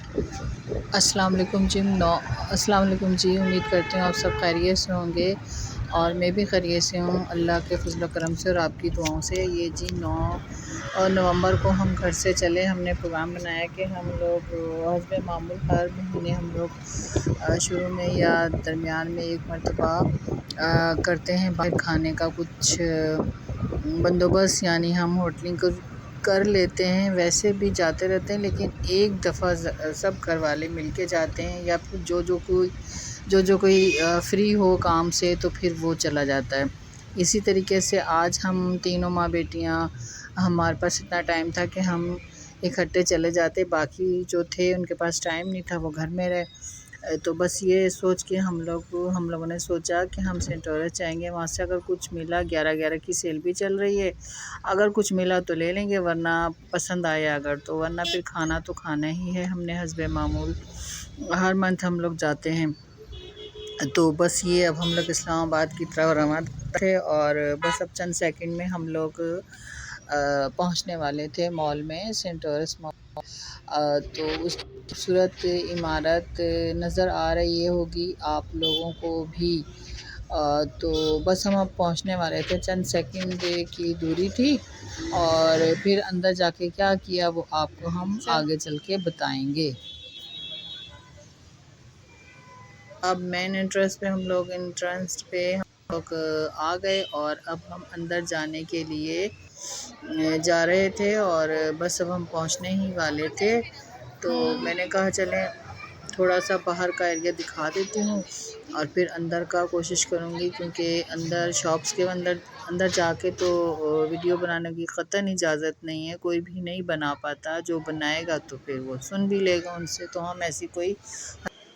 अस्सलाम वालेकुम जी अस्सलाम वालेकुम जी। उम्मीद करती हूँ आप सब खैरियत से होंगे और मैं भी खैरियत से हूँ, अल्लाह के फ़ज़ल व करम से और आपकी दुआओं से। ये जी 9 नवंबर को हम घर से चले, हमने प्रोग्राम बनाया कि हम लोग हस्ब मामूल हर महीने हम लोग शुरू में या दरमियान में एक मरतबा करते हैं बाहर खाने का कुछ बंदोबस्त, यानी हम होटलिंग कर लेते हैं। वैसे भी जाते रहते हैं, लेकिन एक दफ़ा सब घर वाले मिल के जाते हैं, या फिर जो कोई फ्री हो काम से तो फिर वो चला जाता है। इसी तरीके से आज हम तीनों माँ बेटियाँ, हमारे पास इतना टाइम था कि हम इकट्ठे चले जाते, बाकी जो थे उनके पास टाइम नहीं था, वो घर में रहे। तो बस ये सोच के हम लोगों ने सोचा कि हम सेंट लॉरेंस जाएंगे। वहाँ से अगर कुछ मिला, 11-11 की सेल भी चल रही है, अगर कुछ मिला तो ले लेंगे, वरना पसंद आया अगर तो, वरना फिर खाना तो खाना ही है। हमने हस्बे मामूल हर मंथ हम लोग जाते हैं। तो बस ये अब हम लोग इस्लामाबाद की तरफ रवाना थे और बस अब चंद सेकंड में हम लोग पहुंचने वाले थे मॉल में, सेंट लॉरेंस मॉल। तो उस खूबसूरत इमारत नज़र आ रही होगी आप लोगों को भी। तो बस हम अब पहुंचने वाले थे, चंद सेकंड की दूरी थी, और फिर अंदर जाके क्या किया वो आपको हम आगे चल के बताएंगे। अब मेन एंट्रेंस पे हम लोग आ गए और अब हम अंदर जाने के लिए जा रहे थे, और बस अब हम पहुंचने ही वाले थे। तो मैंने कहा चलें थोड़ा सा बाहर का एरिया दिखा देती हूँ और फिर अंदर का कोशिश करूँगी, क्योंकि अंदर शॉप्स के अंदर अंदर जाके तो वीडियो बनाने की क़तई इजाज़त नहीं है, कोई भी नहीं बना पाता। जो बनाएगा तो फिर वो सुन भी लेगा उनसे, तो हम ऐसी कोई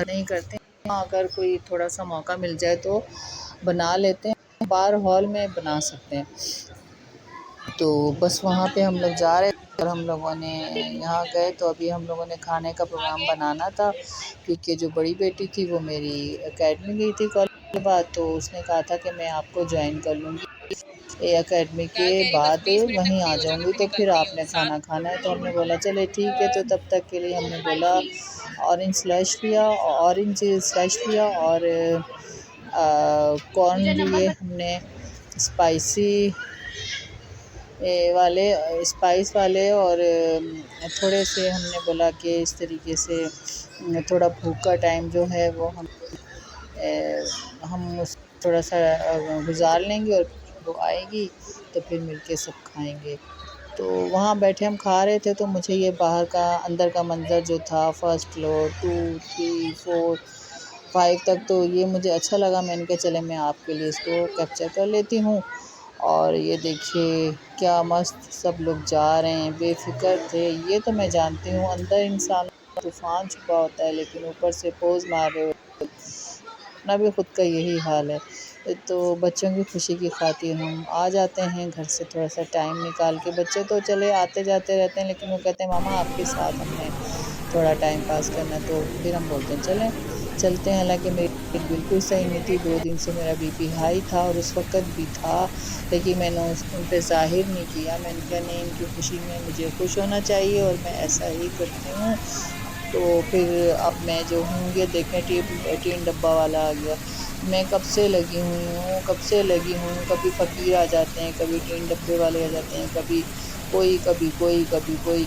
नहीं करते। अगर कोई थोड़ा सा मौका मिल जाए तो बना लेते हैं, बार हॉल में बना सकते हैं। तो बस वहाँ पे हम लोग जा रहे थे और हम लोगों ने यहाँ गए, तो अभी हम लोगों ने खाने का प्रोग्राम बनाना था, क्योंकि जो बड़ी बेटी थी वो मेरी एकेडमी गई थी कॉलेज के बाद, तो उसने कहा था कि मैं आपको ज्वाइन कर लूँगी एकेडमी के बाद, वहीं आ जाऊँगी, तो फिर आपने खाना खाना है। तो हमने बोला चले ठीक है। तो तब तक के लिए हमने बोला ऑरेंज स्लैश लिया और कॉर्न लिए हमने, स्पाइसी स्पाइस वाले, और थोड़े से हमने बोला कि इस तरीके से थोड़ा भूख का टाइम जो है वो हम उस थोड़ा सा गुजार लेंगे, और वो आएगी तो फिर मिलके सब खाएंगे। तो वहाँ बैठे हम खा रहे थे, तो मुझे ये बाहर का अंदर का मंज़र जो था, फर्स्ट फ्लोर 2, 3, 4, 5 तक, तो ये मुझे अच्छा लगा। मैंने कहा चले मैं आपके लिए इसको कैप्चर कर लेती हूँ। और ये देखिए क्या मस्त सब लोग जा रहे हैं, बेफ़िक्र थे। ये तो मैं जानती हूँ अंदर इंसान तूफ़ान छुपा होता है, लेकिन ऊपर से पोज़ मार रहे हो, अपना भी ख़ुद का यही हाल है। तो बच्चों की खुशी की खातिर हम आ जाते हैं घर से थोड़ा सा टाइम निकाल के। बच्चे तो चले आते जाते रहते हैं, लेकिन वो कहते हैं मामा आपके साथ हमने थोड़ा टाइम पास करना है, तो फिर हम बोलते हैं चलते हैं। हालांकि मेरी तबीयत बिल्कुल सही नहीं थी, 2 दिन से मेरा बीपी हाई था और उस वक़्त भी था, लेकिन मैंने उन पे ज़ाहिर नहीं किया। मैंने कहा नहीं, इनकी खुशी में मुझे खुश होना चाहिए और मैं ऐसा ही करती हूँ। तो फिर अब मैं जो हूँ ये देखें, टीन डब्बा वाला आ गया। मैं कब से लगी हुई हूँ, कभी फ़कीर आ जाते हैं, कभी टीन डब्बे वाले आ जाते हैं, कभी कोई।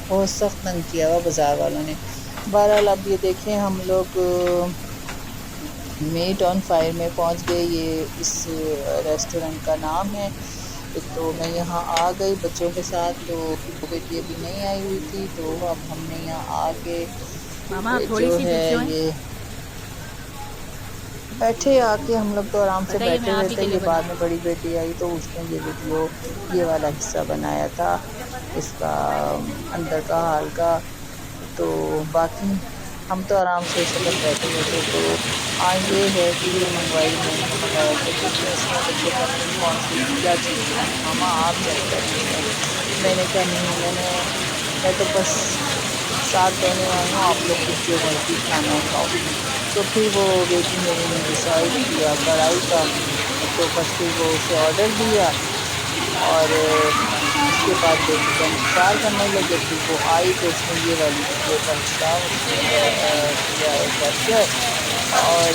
बहुत सख्त तंग किया हुआ बाज़ार वालों ने। बहरहाल अब ये देखें हम लोग मीट ऑन फायर में पहुंच गए, ये इस रेस्टोरेंट का नाम है। तो मैं यहाँ आ गई बच्चों के साथ, तो बेटी अभी नहीं आई हुई थी, तो अब हमने यहाँ आके मामा आप थोड़ी जो सी है पीछे होएं। ये बैठे, आके हम लोग तो आराम से बताइए, मैं बैठे आप हुए ही थे। के लिए ये बना बाद रही में बड़ी बेटी आई तो उसने ये वीडियो ये वाला हिस्सा बनाया था, इसका अंदर का हाल का। तो बाकी हम तो आराम से इस वक्त बैठे हुए थे। तो हाँ ये है कि ये मैंने मंगाया कि देखिए इसमें बच्चे कहते हैं कौन सी क्या चीज़ खाएँ, मामा आप चाहे क्या चीज़ खाएँ। मैंने कहा नहीं, मैं तो बस साथ देने आई हूँ, आप लोग कुछ जो मर्ज़ी खाना है खाओ। तो फिर वो बेटी मेरी ने डिसाइड किया कढ़ाई का, तो बस फिर वो उसे ऑर्डर दिया, और उसके बाद बेटी का इंतज़ार करने लगे थी, वो आई तो उसने ये वाली वीडियो का हिस्सा उसने किया है कैप्चर। और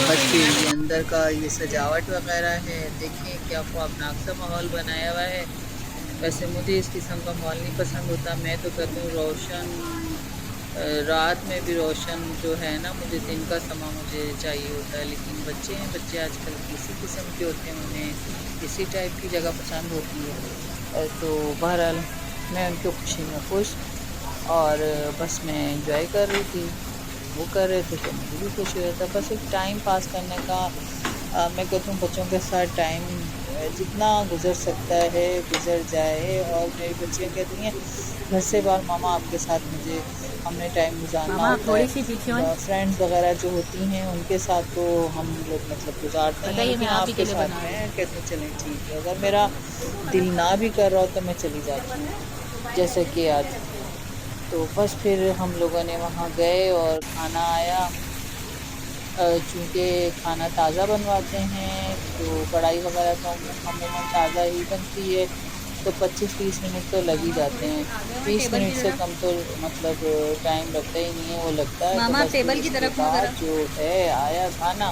बस फिर ये अंदर का ये सजावट वगैरह है, देखिए क्या ख्वाबनाक सा माहौल बनाया हुआ है। वैसे मुझे इस किस्म का माहौल नहीं पसंद होता, मैं तो कहती हूँ रोशन रात में भी रोशन जो है ना, मुझे दिन का समा मुझे चाहिए होता है। लेकिन बच्चे हैं, बच्चे आजकल किसी किस्म के होते हैं, उन्हें इसी टाइप की जगह पसंद होती है। तो बहरहाल मैं उनकी खुशी में खुश, और बस मैं इंजॉय कर रही थी, वो कर रहे थे तो मुझे भी खुश हो रहा था। बस एक टाइम पास करने का मैं कहती हूँ बच्चों के साथ टाइम जितना गुजर सकता है गुजर जाए। और मेरी बच्चियाँ कहती हैं घर से बाहर मामा आपके साथ मुझे हमने टाइम गुजारना होता है। फ्रेंड्स वगैरह जो होती हैं उनके साथ तो हम लोग मतलब गुजारते हैं, लेकिन आपके साथ में कहते हैं चलें ठीक है। अगर मेरा दिल ना भी कर रहा हो तो मैं चली जाती हूँ, जैसे कि आज। तो बस फिर हम लोगों ने वहाँ गए और खाना आया। चूँकि खाना ताज़ा बनवाते हैं तो कढ़ाई वगैरह तो अमूमन ताज़ा ही बनती है, तो 25-30 मिनट तो लग ही जाते हैं। 20 मिनट से कम तो मतलब टाइम लगता ही नहीं है, वो लगता है। तो बस फिर उसके बाद जो है आया खाना,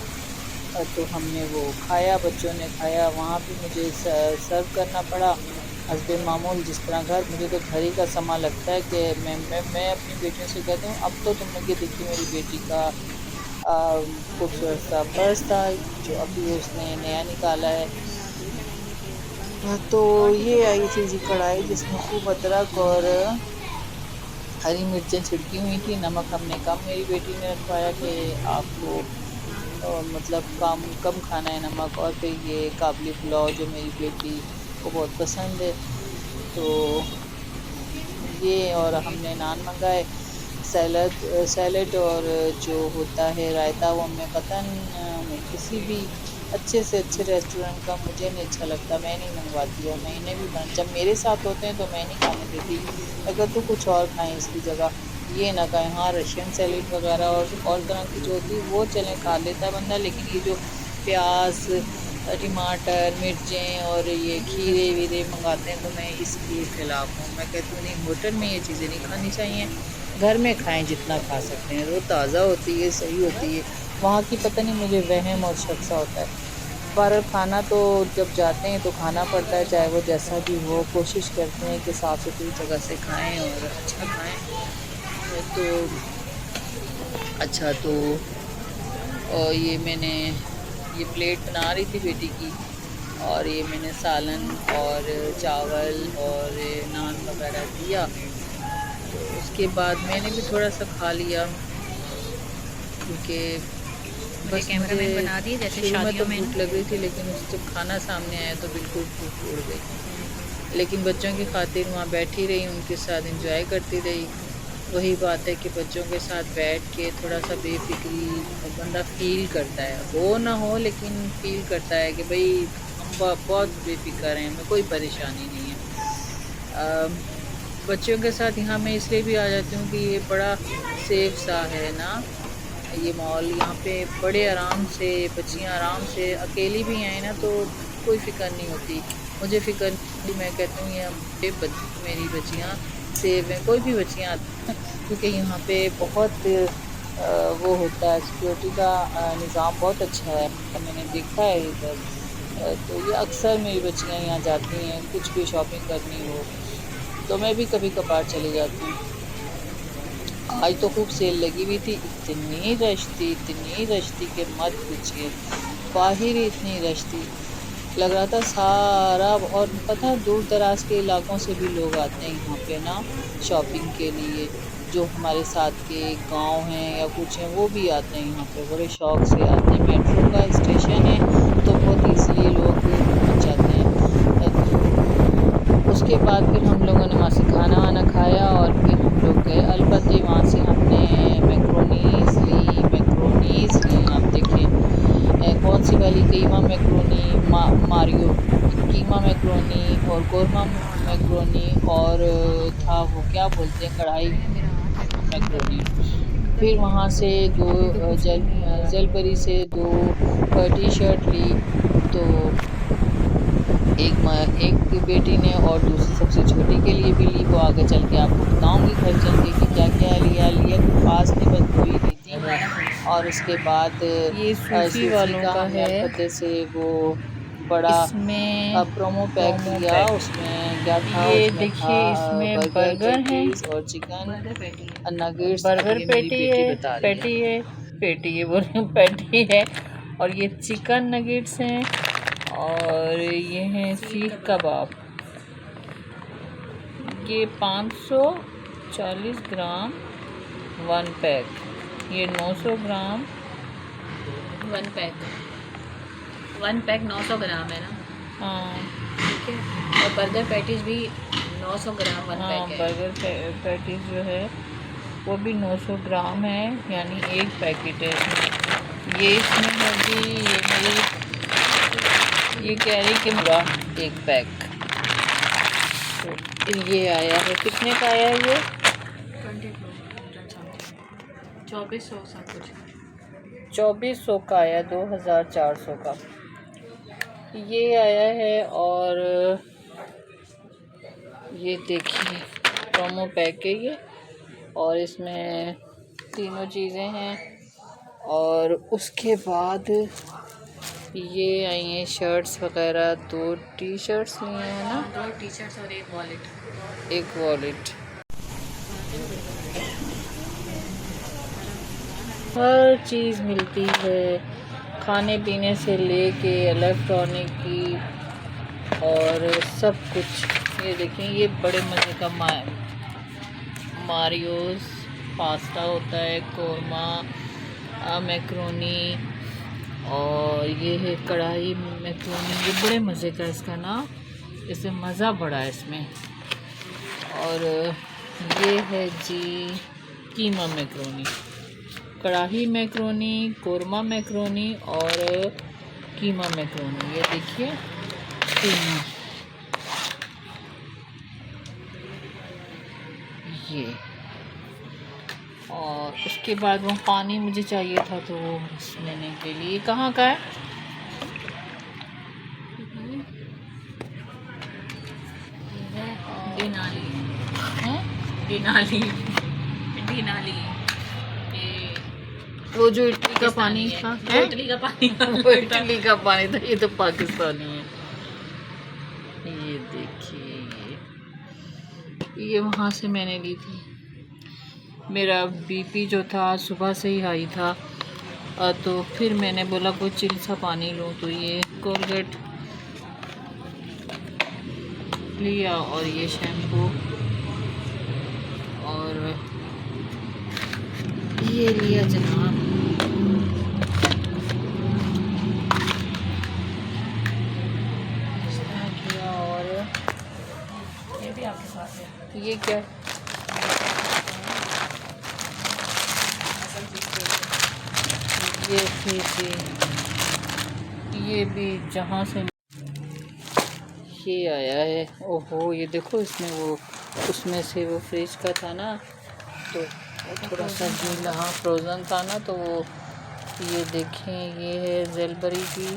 तो हमने वो खाया, बच्चों ने खाया। वहाँ भी मुझे सर्व करना पड़ा हस्बे मामूल जिस तरह घर, मुझे तो घर ही का समा लगता है कि मैं अपनी बेटियों से कहती हूँ अब तो तुम लोग ये देखिए मेरी बेटी का खूबसूरत सा पर्स था जो अभी उसने नया निकाला है। तो ये आई थी जी कढ़ाई जिसमें खूब अदरक और हरी मिर्चें छिड़की हुई थी। नमक हमने कम मेरी बेटी ने रखवाया कि आपको मतलब कम कम खाना है नमक। और फिर ये काबली पुलाव जो मेरी बेटी को बहुत पसंद है, तो ये। और हमने नान मंगाए, सैलड और जो होता है रायता, वो मैं कतन किसी भी अच्छे से अच्छे रेस्टोरेंट का मुझे नहीं अच्छा लगता, मैं नहीं मंगवाती। और मैं इन्हें भी जब मेरे साथ होते हैं तो मैं नहीं खाने देती, अगर तो कुछ और खाएं इसकी जगह, ये ना खाएं। हाँ रशियन सैलेड वगैरह और तरह की जो होती है वो चलें खा लेता है बंदा, लेकिन ये जो प्याज टमाटर मिर्चें और ये खीरे वीरे मंगाते हैं तो मैं इसके ख़िलाफ़ हूँ। मैं कहती हूँ नहीं, होटल में ये चीज़ें नहीं खानी चाहिए, घर में खाएं जितना खा सकते हैं, वो ताज़ा होती है, सही होती है। वहाँ की पता नहीं मुझे वहम और शक सा होता है। पर खाना तो जब जाते हैं तो खाना पड़ता है, चाहे वो जैसा भी हो। कोशिश करते हैं कि साफ़ सुथरी जगह से खाएं और अच्छा खाएं। तो अच्छा, तो ये मैंने ये प्लेट बना रही थी बेटी की, और ये मैंने सालन और चावल और नान वगैरह दिया। तो उसके बाद मैंने भी थोड़ा सा खा लिया, क्योंकि बस मुझे बना दिए जैसे शुरू में तो भूख लग रही थी, लेकिन उस जब खाना सामने आया तो बिल्कुल भूख उड़ गई। लेकिन बच्चों की खातिर वहाँ बैठी रही, उनके साथ एंजॉय करती रही। वही बात है कि बच्चों के साथ बैठ के थोड़ा सा बेफिक्री बंदा फील करता है, हो ना हो लेकिन फील करता है कि भाई हम बहुत बेफिक्र हैं, हमें कोई परेशानी नहीं है। बच्चों के साथ यहाँ मैं इसलिए भी आ जाती हूँ कि ये बड़ा सेफ सा है ना ये मॉल, यहाँ पे बड़े आराम से बच्चियाँ आराम से अकेली भी हैं ना तो कोई फ़िक्र नहीं होती। मुझे फ़िक्र नहीं, मैं कहती हूँ ये मेरी बच्चियाँ सेफ हैं, कोई भी बच्चियाँ आती हैं, क्योंकि यहाँ पे बहुत वो होता है, सिक्योरिटी का निज़ाम बहुत अच्छा है, मैंने देखा है इधर। तो ये अक्सर मेरी बच्चियाँ यहाँ जाती हैं, कुछ भी शॉपिंग करनी हो तो मैं भी कभी कभार चली जाती हूँ। आज तो खूब सेल लगी हुई थी, इतनी रश थी कि मत पूछिए, बाहर ही इतनी रश थी, लग रहा था सारा। और पता है दूर दराज के इलाकों से भी लोग आते हैं यहाँ पे ना शॉपिंग के लिए, जो हमारे साथ के गांव हैं या कुछ हैं वो भी आते हैं यहाँ पे, बड़े शौक से आते हैं। मेट्रो का स्टेशन है तो बहुत ईज़िली लोग पहुँच जाते हैं। तो उसके बाद फिर हम लोगों ने वहाँ से खाना वाना खाया और फिर हम लोग गए अलपति, वहाँ से हमने मैक्रोनीज़ ली। आप देखें कौन सी वाली, कीमा मैक्रोनी, मारियो कीमा मैक्रोनी और कोरमा मैक्रोनी, और था वो क्या बोलते हैं कढ़ाई मैक्रोनी। फिर वहाँ से दो जलपरी से 2 टी शर्ट ली, तो एक बेटी ने और दूसरी सबसे छोटी के लिए भी ली। वो आगे चल के आपको बताऊंगी घर चल के कि क्या क्या लिया तो पास में बस दो ही ली थी। और उसके बाद ये सूफी वालों का है, से वो बड़ा इसमें प्रोमो पैक लिया। उसमें क्या था, ये उसमें था देखिए इसमें बर्गर है, पैटीज और चिकन नगेट्स। अब बर्गर ये मेरी बेटी बता रही है। पैटी है बोल रही हूँ, पैटी है। और ये चिकन नगेट्स हैं और ये हैं सीख कबाब। ये 540 ग्राम 1 पैक, ये 900 ग्राम 1 पैक 900 ग्राम है ना। हाँ ठीक है। और बर्गर पैटीज भी 900 ग्राम 1 पैक है। बर्गर पैटीज जो है वो भी 900 ग्राम है, यानी एक पैकेट है इसमें। ये इसमें होगी, ये मेरी ये कह रही कि पूरा एक पैक। तो ये आया है, कितने का आया है ये? 2400 सब कुछ 2400 का आया, 2400 का ये आया है। और ये देखिए प्रोमो पैक है ये, और इसमें तीनों चीज़ें हैं। और उसके बाद ये आई हैं शर्ट्स वगैरह, 2 टी शर्ट्स लिए हैं ना, 2 टी शर्ट्स और एक वॉलेट। एक वॉलेट। हर चीज़ मिलती है, खाने पीने से लेके इलेक्ट्रॉनिक की और सब कुछ। ये देखें, ये बड़े मज़े का मारियोस पास्ता होता है, कोरमा मैक्रोनी, और ये है कढ़ाई मैक्रोनी। ये बड़े मज़े का इसका ना, इससे मज़ा बड़ा है इसमें। और ये है जी कीमा मैक्रोनी, कढ़ाई मैक्रोनी, कोरमा मैक्रोनी और कीमा मैक्रोनी। ये देखिए कीमा, ये। और उसके बाद वो पानी मुझे चाहिए था तो वो लेने के लिए। कहाँ का है? दिनाली हैं? दिनाली दिनाली वो जो इटली का पानी था, वो इटली का पानी वो इटली का पानी था, ये तो पाकिस्तानी है। ये देखिए, ये वहाँ से मैंने ली थी। मेरा बीपी जो था सुबह से ही हाई था, तो फिर मैंने बोला कोई चिल सा पानी लूँ, तो ये कोलगेट लिया और ये शैम्पू और ये लिया जनाब। किया। और ये भी आपके पास है। ये क्या? ये थी ये भी जहाँ से ये आया है। ओहो, ये देखो इसमें वो उसमें से वो फ्रिज का था ना, तो थोड़ा सा गीला, हाँ फ्रोज़न था ना, तो वो ये देखें, ये है ज़ेलबरी की,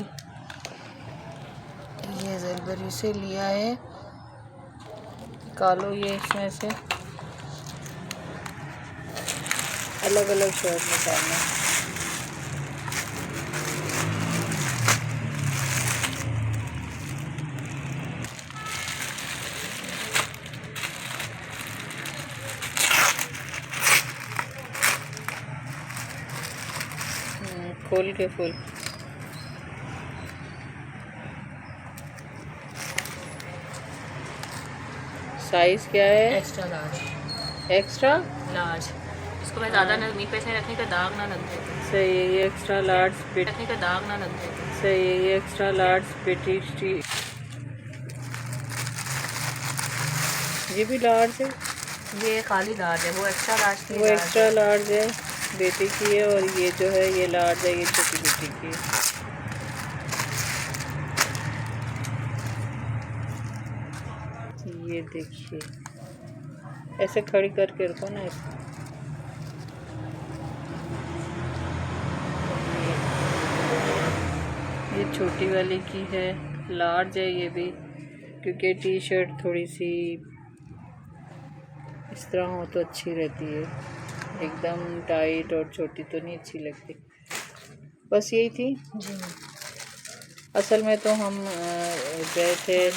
ये ज़ेलबरी से लिया है। निकालो ये इसमें से, अलग अलग शर्ट निकालना। खोल के फुल साइज़ क्या है? Extra large. एक्स्ट्रा लार्ज इसको मैं ज़्यादा ना मीट पे से रखने का दाग ना लग जाए। सही है, ये एक्स्ट्रा लार्ज पेट, रखने का दाग ना लग जाए। सही है, ये एक्स्ट्रा लार्ज पेटी। ये भी लार्ज है, ये खाली लार्ज है, वो एक्स्ट्रा लार्ज थी। वो एक्स्ट्रा लार्ज है, बेटी की है। और ये जो है ये लार्ज है, ये छोटी बेटी की है। ये देखिए, ऐसे खड़ी करके रखो ना इसको। ये छोटी वाली की है, लार्ज है ये भी। क्योंकि टी शर्ट थोड़ी सी इस तरह हो तो अच्छी रहती है, एकदम टाइट और छोटी तो नहीं अच्छी लगती। बस यही थी जी। असल में। तो हम गए थे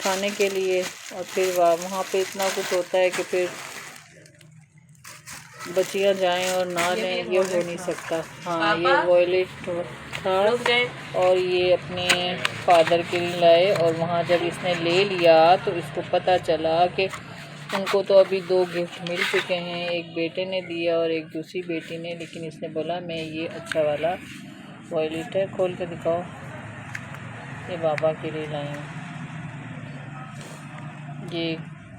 खाने के लिए और फिर वहाँ पे इतना कुछ होता है कि फिर बच्चियाँ जाएं और ना लें, ये हो नहीं सकता। हाँ, ये वॉयलेट था और ये अपने फादर के लिए लाए। और वहाँ जब इसने ले लिया तो इसको पता चला कि उनको तो अभी 2 गिफ्ट मिल चुके हैं, एक बेटे ने दिया और एक दूसरी बेटी ने, लेकिन इसने बोला मैं ये अच्छा वाला वॉयलेट है, खोल के दिखाओ, ये बाबा के लिए लाई हूँ। ये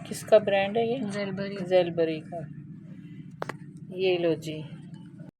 किसका ब्रांड है? ये जेलबरी का। ये लो जी।